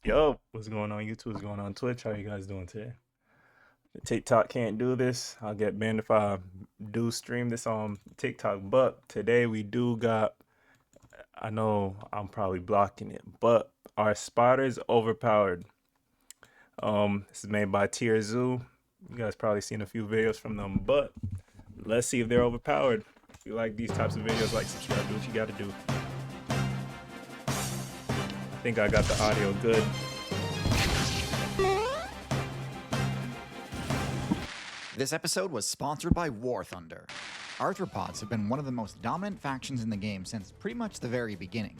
Yo, what's going on YouTube? What's going on Twitch? How you guys doing today? TikTok can't do this. I'll get banned if I do stream this on TikTok. But today we do got, I know I'm probably blocking it, but our spiders overpowered. This is made by Tier Zoo. You guys probably seen a few videos from them, but let's see if they're overpowered. If you like these types of videos, like, subscribe, do what you gotta do. I think I got the audio good. This episode was sponsored by War Thunder. Arthropods have been one of the most dominant factions in the game since pretty much the very beginning.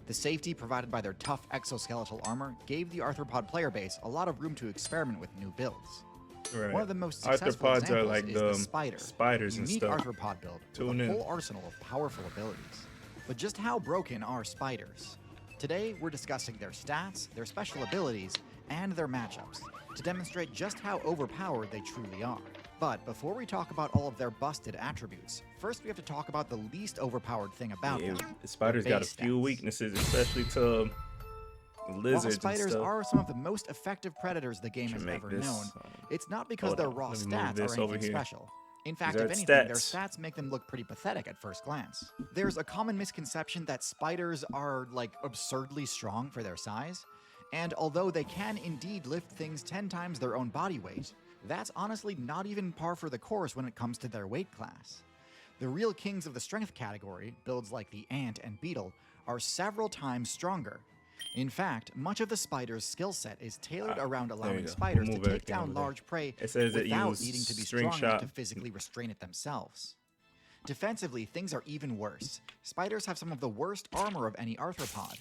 The safety provided by their tough exoskeletal armor gave the arthropod player base a lot of room to experiment with new builds. Right. One of the most successful Arthropods examples are like is the spiders and unique stuff. arthropod build with Tune a in. full arsenal of powerful abilities. But just how broken are spiders? Today, we're discussing their stats, their special abilities, and their matchups to demonstrate just how overpowered they truly are. But before we talk about all of their busted attributes, first we have to talk about the least overpowered thing about them. The spiders their got a base few stats. weaknesses, especially to lizards While spiders and stuff. are some of the most effective predators the game Should has make ever this, known, it's not because hold their on, raw let me move stats this are over anything here. special. In fact, are if anything, their stats make them look pretty pathetic at first glance. There's a common misconception that spiders are, like, absurdly strong for their size, and although they can indeed lift things 10 times their own body weight, that's honestly not even par for the course when it comes to their weight class. The real kings of the strength category, builds like the ant and beetle, are several times stronger. In fact, much of the spider's skill set is tailored around there you allowing go. spiders We'll to move take everything down over there. large prey It says that without use needing to be string strong enough shot. to physically restrain it themselves. Defensively, things are even worse. Spiders have some of the worst armor of any arthropod.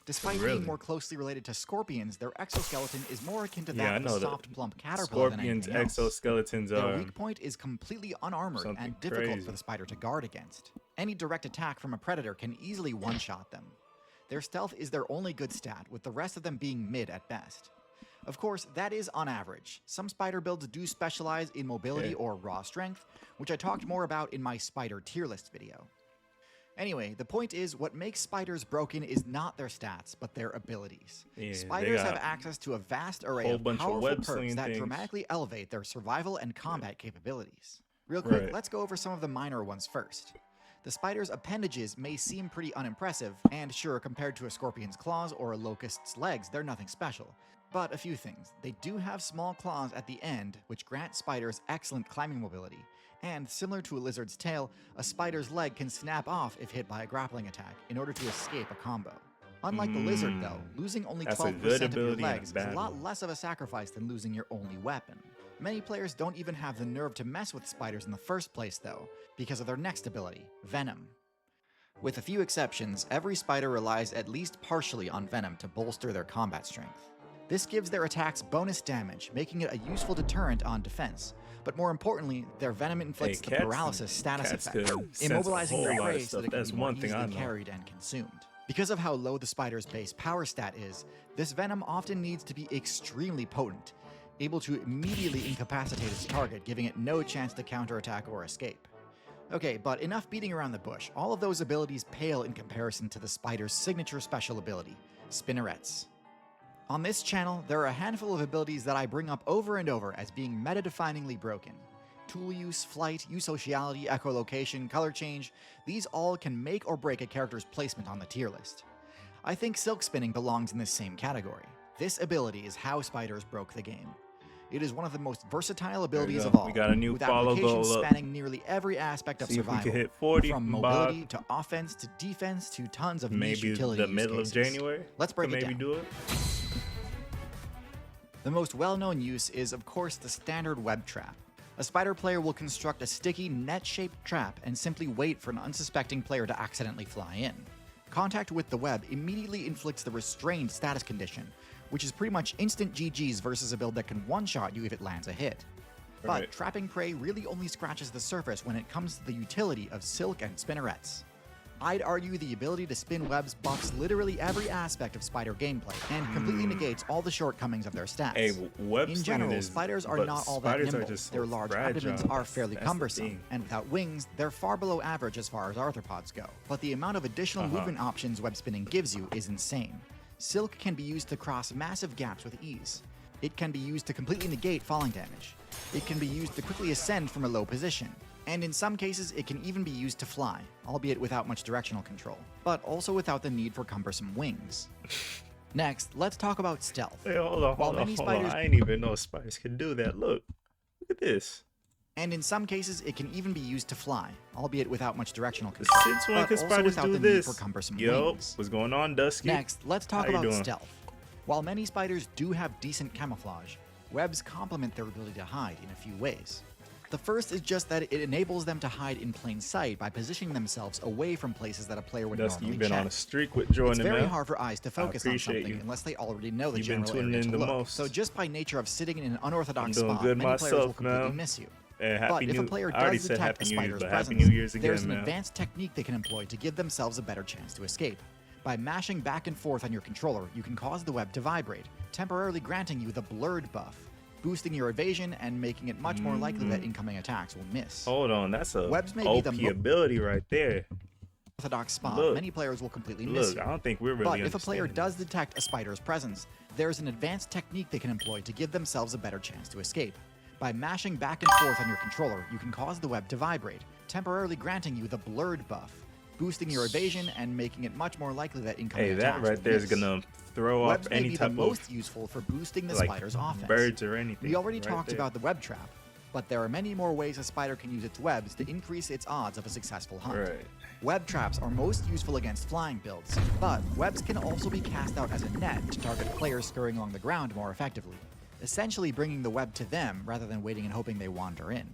Despite Really? being more closely related to scorpions, their exoskeleton is more akin to Yeah, that I of know a that soft, plump caterpillar than Scorpions, anything else. exoskeletons Their are weak point is completely unarmored something and difficult crazy. for the spider to guard against. Any direct attack from a predator can easily one-shot them. Their stealth is their only good stat, with the rest of them being mid at best. Of course, that is on average. Some spider builds do specialize in mobility Yeah. or raw strength, which I talked more about in my spider tier list video. Anyway, the point is, what makes spiders broken is not their stats, but their abilities. Yeah, they Spiders have got access to a vast array whole of bunch of powerful web perks slinging that things. dramatically elevate their survival and combat capabilities. Real quick, Right. let's go over some of the minor ones first. The spider's appendages may seem pretty unimpressive, and sure, compared to a scorpion's claws or a locust's legs, they're nothing special. But a few things. They do have small claws at the end, which grant spiders excellent climbing mobility. And similar to a lizard's tail, a spider's leg can snap off if hit by a grappling attack in order to escape a combo. Unlike the lizard, though, losing only That's a 12% good of your ability in a legs is a lot battle. less of a sacrifice than losing your only weapon. Many players don't even have the nerve to mess with spiders in the first place, though, because of their next ability, Venom. With a few exceptions, every spider relies at least partially on Venom to bolster their combat strength. This gives their attacks bonus damage, making it a useful deterrent on defense. But more importantly, their venom inflicts the cats- paralysis status cats effect, could sense a immobilizing whole their lot of prey so stuff. that it can That's be more one thing I easily know. carried and consumed. Because of how low the spider's base power stat is, this venom often needs to be extremely potent, able to immediately incapacitate its target, giving it no chance to counterattack or escape. Okay, but enough beating around the bush. All of those abilities pale in comparison to the spider's signature special ability, spinnerets. On this channel, there are a handful of abilities that I bring up over and over as being meta-definingly broken. Tool use, flight, usociality, echolocation, color change, these all can make or break a character's placement on the tier list. I think silk spinning belongs in this same category. This ability is how spiders broke the game. It is one of the most versatile abilities go. of all, We got a new with follow applications goal up. spanning nearly every aspect of See if we survival, can hit 40, from Bob. mobility to offense to defense to tons of niche Maybe utility the use middle cases. of January. Let's break Could it maybe down. do it. The most well-known use is, of course, the standard web trap. A spider player will construct a sticky, net-shaped trap and simply wait for an unsuspecting player to accidentally fly in. Contact with the web immediately inflicts the restrained status condition, which is pretty much instant GG's versus a build that can one-shot you if it lands a hit. But Right. trapping prey really only scratches the surface when it comes to the utility of silk and spinnerets. I'd argue the ability to spin webs buffs literally every aspect of spider gameplay and completely negates all the shortcomings of their stats. Hey, web In slinging general, is- spiders are but not all that spiders are nimble. just so Their large fragile. abdomens are fairly That's the cumbersome, thing. and without wings, they're far below average as far as arthropods go. But the amount of additional movement options web spinning gives you is insane. Silk can be used to cross massive gaps with ease. It can be used to completely negate falling damage. It can be used to quickly ascend from a low position. And in some cases, it can even be used to fly, albeit without much directional control, but also without the need for cumbersome wings. Next, let's talk about stealth. Wait, hold on, While hold on, many hold on. spiders- I didn't even know spiders could do that. Look at this. And in some cases, it can even be used to fly, albeit without much directional control, Since when but can also spiders without do the this? need for cumbersome Yo, wings. what's going on, Dusky? Next, let's talk How you about doing? stealth. While many spiders do have decent camouflage, webs complement their ability to hide in a few ways. The first is just that it enables them to hide in plain sight by positioning themselves away from places that a player would Dusky, normally you've been check. on a streak with joining, It's very man. hard for eyes to focus on appreciate something you. unless they already know the You've been general tuning area in to the look. most. So just by nature of sitting in an I'm unorthodox doing spot, good many players will myself, completely man. miss you. And But happy if a new. player I already does said detect Happy a New Year's, spider's but Happy presence, New Year's there's again, an man. advanced technique they can employ to give themselves a better chance to escape. By mashing back and forth on your controller, you can cause the web to vibrate, temporarily granting you the blurred buff, boosting your evasion and making it much more likely that incoming attacks will miss. Hold on, that's a Webs may be OP the mo- ability right there. Orthodox spot, Look. many players will completely miss Look, you. I don't think we're really But if a player understanding does detect a spider's presence, there's an advanced technique they can employ to give themselves a better chance to escape. By mashing back and forth on your controller, you can cause the web to vibrate, temporarily granting you the blurred buff, boosting your evasion and making it much more likely that incoming Hey, attacks that right will there is miss. gonna throw off Webs may any be the type most of useful for boosting the like spider's offense. birds or anything. We already right talked there. about the web trap, but there are many more ways a spider can use its webs to increase its odds of a successful hunt. Right. Web traps are most useful against flying builds, but webs can also be cast out as a net to target players scurrying along the ground more effectively, essentially bringing the web to them rather than waiting and hoping they wander in.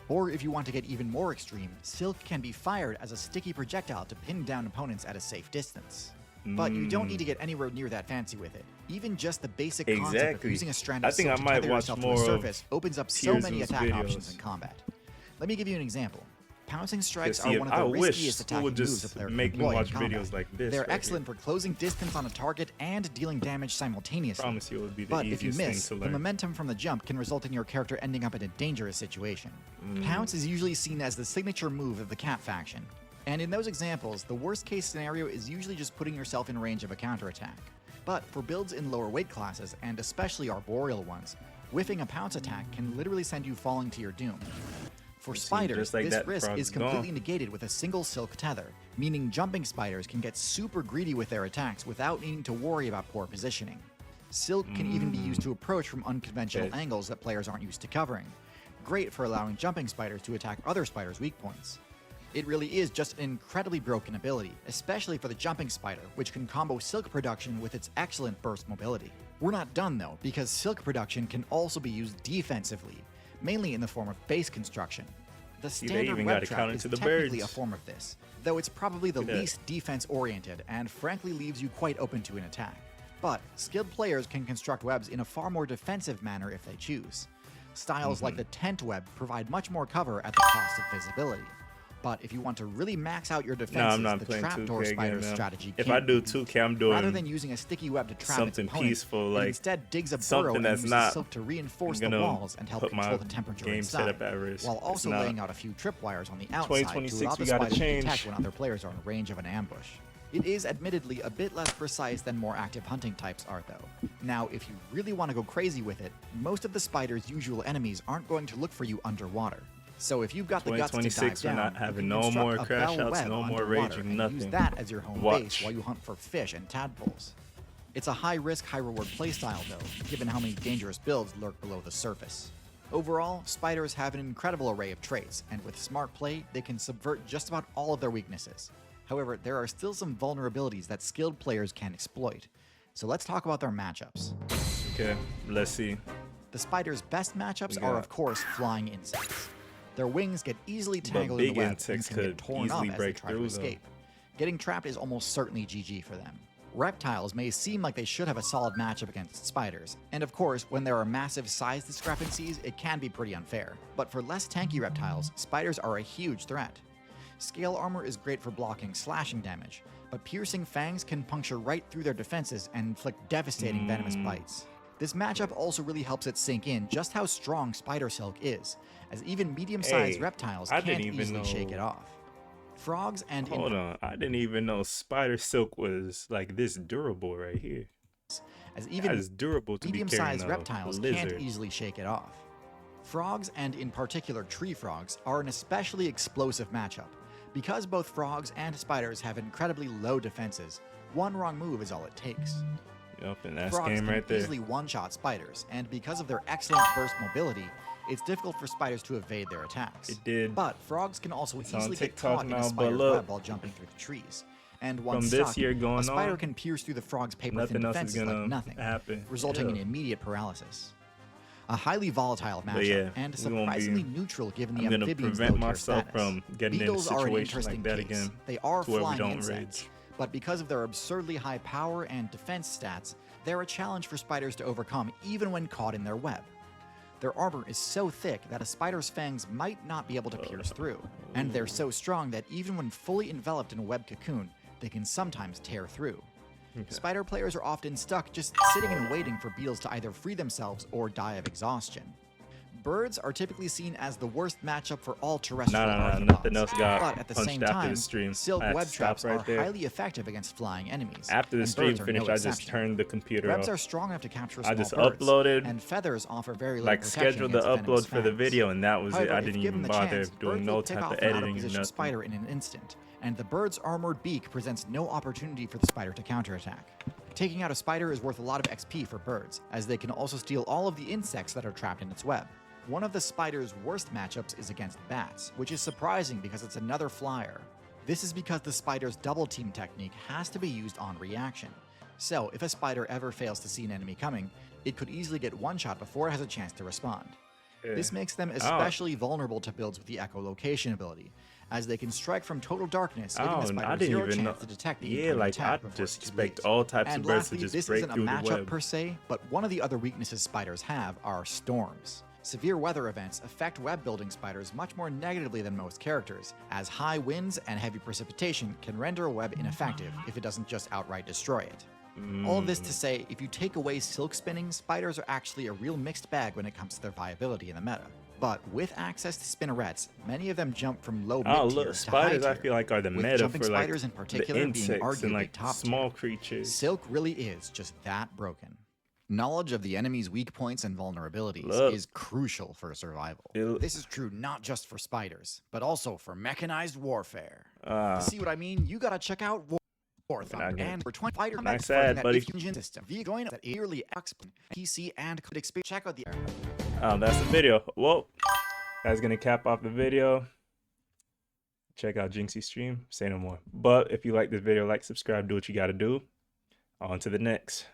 Or if you want to get even more extreme, silk can be fired as a sticky projectile to pin down opponents at a safe distance. But you don't need to get anywhere near that fancy with it. Even just the basic concept of Exactly. using a strand I of think silk I to might tether watch yourself to more a of surface opens up so many Tears' attack options videos. in combat. Let me give you an example. Pouncing strikes See, are one of I the wish riskiest school attacking would moves a just player can make me employ in watch combat. videos like this. They're right excellent for closing distance on a target and dealing damage simultaneously. Here. Promise you, it would be the But if you easiest miss, thing to the learn. momentum from the jump can result in your character ending up in a dangerous situation. Pounce is usually seen as the signature move of the Cat faction. And in those examples, the worst case scenario is usually just putting yourself in range of a counterattack. But for builds in lower weight classes, and especially arboreal ones, whiffing a pounce attack can literally send you falling to your doom. For spiders, just like this that, risk frog's is completely gone. negated with a single silk tether, meaning jumping spiders can get super greedy with their attacks without needing to worry about poor positioning. Silk can even be used to approach from unconventional Okay. angles that players aren't used to covering. Great for allowing jumping spiders to attack other spiders' weak points. It really is just an incredibly broken ability, especially for the jumping spider, which can combo silk production with its excellent burst mobility. We're not done though, because silk production can also be used defensively, mainly in the form of base construction. The they standard even web gotta trap count is into the technically birds. a form of this, though it's probably the Look at that. least defense-oriented and frankly leaves you quite open to an attack. But skilled players can construct webs in a far more defensive manner if they choose. Styles like the tent web provide much more cover at the cost of visibility. But if you want to really max out your No, defenses, I'm not the playing trapdoor 2K spider again, man. strategy If can't I do be 2K, I'm Rather than doing using a sticky web to trap something its opponent, peaceful, it like instead digs a burrow something and that's uses not silk to reinforce the gonna walls and help put my control the temperature game inside, setup at risk. while It's also not. laying out a few tripwires on the outside to 2026, allow the we gotta spider to change. detect when other players are in range of an ambush. It is admittedly a bit less precise than more active hunting types are though. Now, if you really want to go crazy with it, most of the spider's usual enemies aren't going to look for you underwater. So if you've got the guts to dive 2026, we're down, not you having can no construct more a crash bell outs, web no more underwater raging, and nothing. use that as your home base Watch. while you hunt for fish and tadpoles. It's a high-risk, high-reward playstyle though, given how many dangerous builds lurk below the surface. Overall, spiders have an incredible array of traits, and with smart play, they can subvert just about all of their weaknesses. However, there are still some vulnerabilities that skilled players can exploit. So let's talk about their matchups. Okay, let's see. The spider's best matchups We are, got- of course, flying insects. Their wings get easily tangled in big the web and insects can get could torn up easily as they break try to through, though. escape. Getting trapped is almost certainly GG for them. Reptiles may seem like they should have a solid matchup against spiders, and of course, when there are massive size discrepancies, it can be pretty unfair. But for less tanky reptiles, spiders are a huge threat. Scale armor is great for blocking slashing damage, but piercing fangs can puncture right through their defenses and inflict devastating venomous bites. This matchup also really helps it sink in just how strong spider silk is, as even medium-sized Hey, reptiles I can't didn't even easily shake know it off. Frogs and Hold on, I didn't even know spider silk was like this durable right here. as That even is durable to be carrying medium-sized a reptiles can't lizard. easily shake it off. Frogs, and in particular tree frogs, are an especially explosive matchup. Because both frogs and spiders have incredibly low defenses, one wrong move is all it takes. Yup, and that's Frogs game can right there. easily one-shot spiders, and because of their excellent burst mobility, it's difficult for spiders to evade their attacks. It did. But frogs can also It's on easily get TikTok caught in now, a but spider's look. web while jumping through the trees. And once From this stuck, year going a spider on, can pierce through the frog's paper-thin nothing else is defenses like gonna nothing, happen. resulting in Ew. immediate paralysis. A highly volatile But matchup, yeah, and we won't be- surprisingly neutral given the I'm gonna amphibian's prevent low-tier myself status. from getting in a Beetles are an situation interesting like that case. again. They are to where we flying don't insects, rage. but because of their absurdly high power and defense stats, they're a challenge for spiders to overcome even when caught in their web. Their armor is so thick that a spider's fangs might not be able to pierce through, and they're so strong that even when fully enveloped in a web cocoon, they can sometimes tear through. Spider players are often stuck just sitting and waiting for beetles to either free themselves or die of exhaustion. Birds are typically seen as the worst matchup for all terrestrial arthropods. Nothing else got But at the punched same after time, the stream. silk I had to web stop traps right are there. highly effective against flying enemies. After the and stream birds are finished, no I just exception. turned the computer Webs off. are strong enough to capture I small just birds, uploaded, and feathers offer very little like protection scheduled the against venomous upload for the fangs. video, and that was However, it. I if didn't given even the bother chance, doing birds no will pick type off of an editing or out-of-position nothing. spider in an instant, and the bird's armored beak presents no opportunity for the spider to counterattack. Taking out a spider is worth a lot of XP for birds, as they can also steal all of the insects that are trapped in its web. One of the spider's worst matchups is against bats, which is surprising because it's another flyer. This is because the spider's double team technique has to be used on reaction. So, if a spider ever fails to see an enemy coming, it could easily get one shot before it has a chance to respond. This makes them especially vulnerable to builds with the echolocation ability, as they can strike from total darkness, giving the I spider didn't zero even chance know. to detect the Yeah, incoming like attack I before just it's too expect late. all types And of birds lastly, to just this break isn't a through the matchup web. per se, but one of the other weaknesses spiders have are storms. Severe weather events affect web-building spiders much more negatively than most characters, as high winds and heavy precipitation can render a web ineffective if it doesn't just outright destroy it. All of this to say, if you take away silk spinning, spiders are actually a real mixed bag when it comes to their viability in the meta. But with access to spinnerets, many of them jump from low Oh, mid-tier look, to high spiders tier, I feel like are the with meta jumping for like spiders in the particular being insects arguably and like top small tier. creatures. Silk really is just that broken. Knowledge of the enemy's weak points and vulnerabilities Look. is crucial for survival. It- This is true not just for spiders, but also for mechanized warfare. Ah. To see what I mean, you gotta check out War Thunder get it. and for 20 fighter Nice mechs for ad, that buddy. fusion system. If you join that yearly PC and could experience, check out the That's the video. Well, that's gonna cap off the video. Check out Jinxie's stream. Say no more. But if you like this video, like, subscribe, do what you gotta do. On to the next.